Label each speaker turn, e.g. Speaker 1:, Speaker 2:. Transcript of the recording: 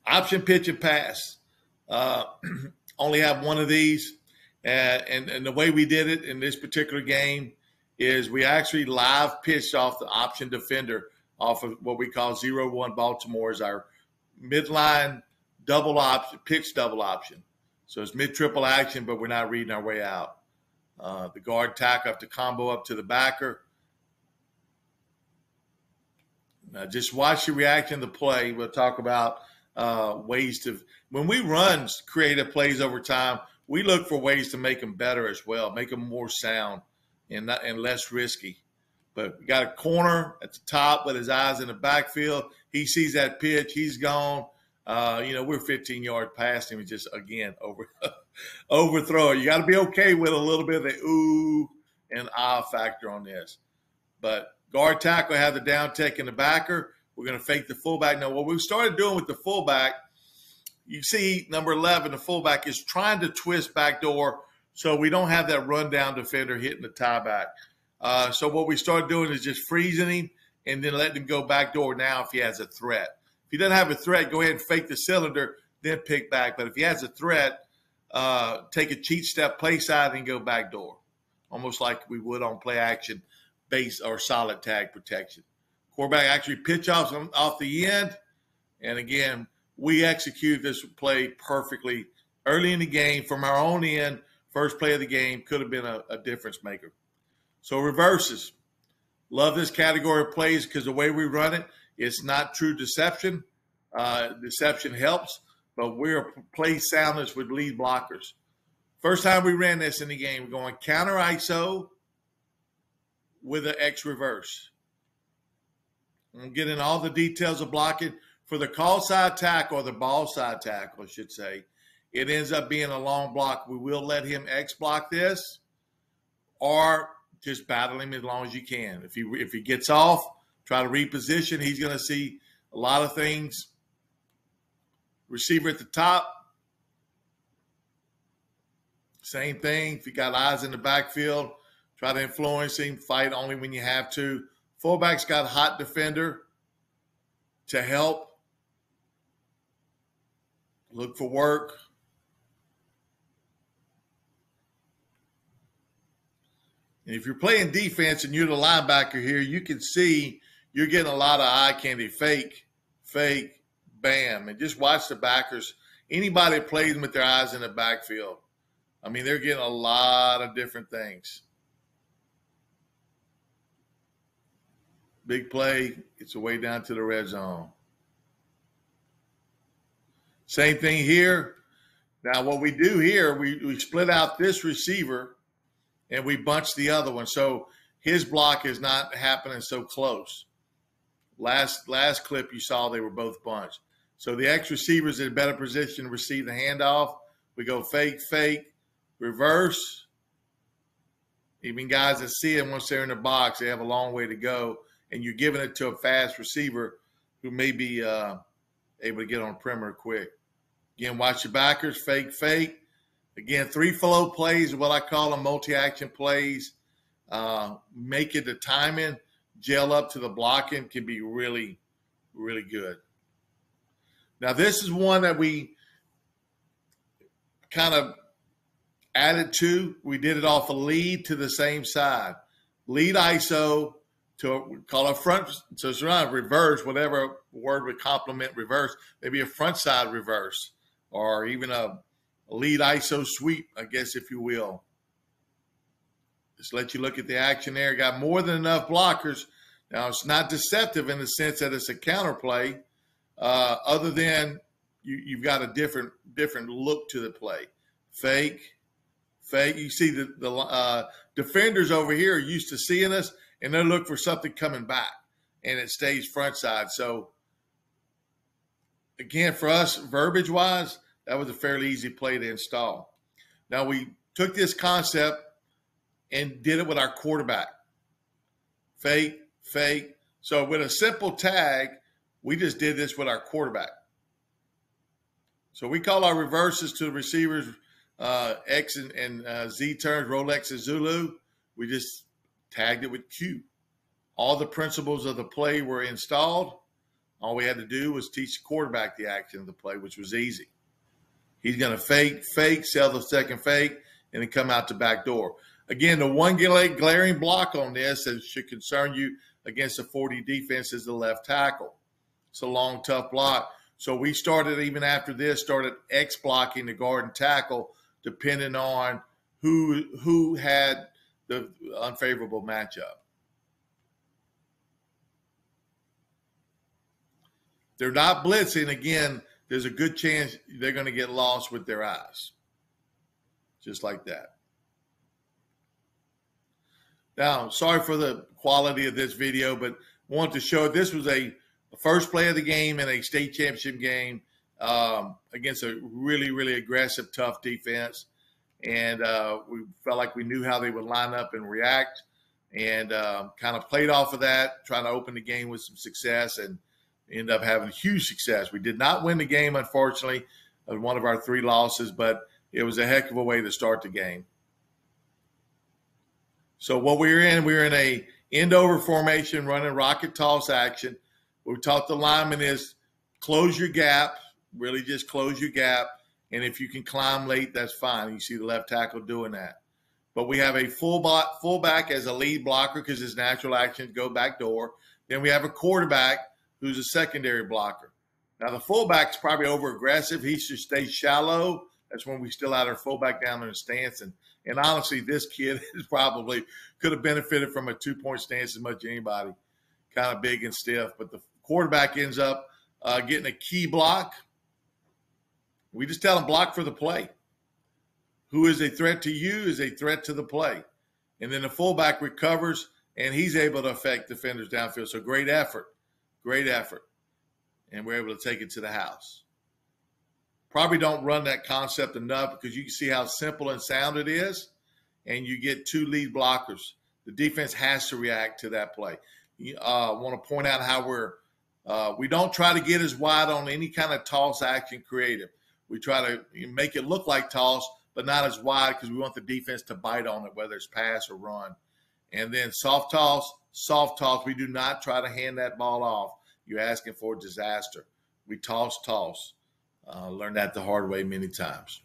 Speaker 1: Option pitch and pass. Uh, only have one of these. And the way we did it in this particular game is we actually live pitched off the option defender off of what we call 0-1 Baltimore is our midline double option, pitch double option. So it's mid-triple action, but we're not reading our way out. The guard tackle have to combo up to the backer. Now just watch the reaction to the play. We'll talk about ways to – when we run creative plays over time, we look for ways to make them better as well, make them more sound and less risky. But we got a corner at the top with his eyes in the backfield. He sees that pitch. He's gone. We're 15 yards past him. Just, again, overthrow it. You got to be okay with a little bit of the ooh and ah factor on this. But guard tackle have the down take in the backer. We're going to fake the fullback. Now, what we started doing with the fullback, you see number 11, the fullback, is trying to twist backdoor so we don't have that rundown defender hitting the tie back. So what we started doing is just freezing him and then letting him go backdoor now if he has a threat. If he doesn't have a threat, go ahead and fake the cylinder, then pick back. But if he has a threat, take a cheat step, play side, and go backdoor, almost like we would on play action base or solid tag protection. Quarterback actually pitch off the end. And, again, we execute this play perfectly early in the game from our own end. First play of the game could have been a difference maker. So reverses. Love this category of plays because the way we run it, it's not true deception. Deception helps, but we're play soundness with lead blockers. First time we ran this in the game, we're going counter ISO with an X reverse. I'm getting all the details of blocking. For the call side tackle or the ball side tackle, I should say, it ends up being a long block. We will let him X block this or just battle him as long as you can. If he gets off, try to reposition. He's going to see a lot of things. Receiver at the top. Same thing. If you got eyes in the backfield, try to influence him. Fight only when you have to. Fullback's got hot defender to help. Look for work. And if you're playing defense and you're the linebacker here, you can see you're getting a lot of eye candy. Fake, bam. And just watch the backers. Anybody that plays with their eyes in the backfield, I mean, they're getting a lot of different things. Big play, it's a way down to the red zone. Same thing here. Now, what we do here, we split out this receiver and we bunch the other one. So his block is not happening so close. Last clip you saw, they were both bunched. So the X receiver's in a better position to receive the handoff. We go fake, reverse. Even guys that see it once they're in the box, they have a long way to go. And you're giving it to a fast receiver who may be able to get on the perimeter quick. Again, watch your backers, fake. Again, 3 flow plays is what I call them, multi-action plays. Make it the timing, gel up to the blocking can be really, really good. Now, this is one that we kind of added to. We did it off a lead to the same side. Lead ISO to call a front, so it's not reverse, whatever word would complement reverse, maybe a front side reverse or even a lead ISO sweep, I guess, if you will. Just let you look at the action there. Got more than enough blockers. Now, it's not deceptive in the sense that it's a counterplay, other than you've got a different look to the play. Fake. You see the defenders over here are used to seeing us, and they look for something coming back, and it stays front side. So, again, for us, verbiage-wise, that was a fairly easy play to install. Now, we took this concept and did it with our quarterback. Fake. So, with a simple tag, we just did this with our quarterback. So, we call our reverses to the receivers X and Z turns, Rolex and Zulu. We just tagged it with Q. All the principles of the play were installed All we had to do was teach the quarterback the action of the play, which was easy. He's going to fake, sell the second fake, and then come out the back door. Again, the one glaring block on this that should concern you against a 40 defense is the left tackle. It's a long, tough block. So we started, even after this, started X blocking the guard and tackle, depending on who had the unfavorable matchup. They're not blitzing. Again, there's a good chance they're going to get lost with their eyes. Just like that. Now, sorry for the quality of this video, but I wanted to show this was a first play of the game in a state championship game against a really, really aggressive, tough defense. And we felt like we knew how they would line up and react, and kind of played off of that, trying to open the game with some success, and ended up having huge success. We did not win the game, unfortunately, one of our 3 losses, but it was a heck of a way to start the game. So what we were in a end-over formation, running rocket toss action. What we taught the linemen is close your gap, really just close your gap. And if you can climb late, that's fine. You see the left tackle doing that. But we have a fullback as a lead blocker because his natural action is go back door. Then we have a quarterback who's a secondary blocker. Now, the fullback's probably over-aggressive. He should stay shallow. That's when we still had our fullback down in the stance. And honestly, this kid is probably could have benefited from a 2-point stance as much as anybody. Kind of big and stiff. But the quarterback ends up getting a key block. We just tell him block for the play. Who is a threat to you is a threat to the play. And then the fullback recovers, and he's able to affect defenders downfield. So great effort. Great effort. And we're able to take it to the house. Probably don't run that concept enough because you can see how simple and sound it is, and you get 2 lead blockers. The defense has to react to that play. I want to point out how we don't try to get as wide on any kind of toss action creative. We try to make it look like toss, but not as wide because we want the defense to bite on it, whether it's pass or run. And then soft toss. We do not try to hand that ball off. You're asking for disaster. We toss. Learned that the hard way many times.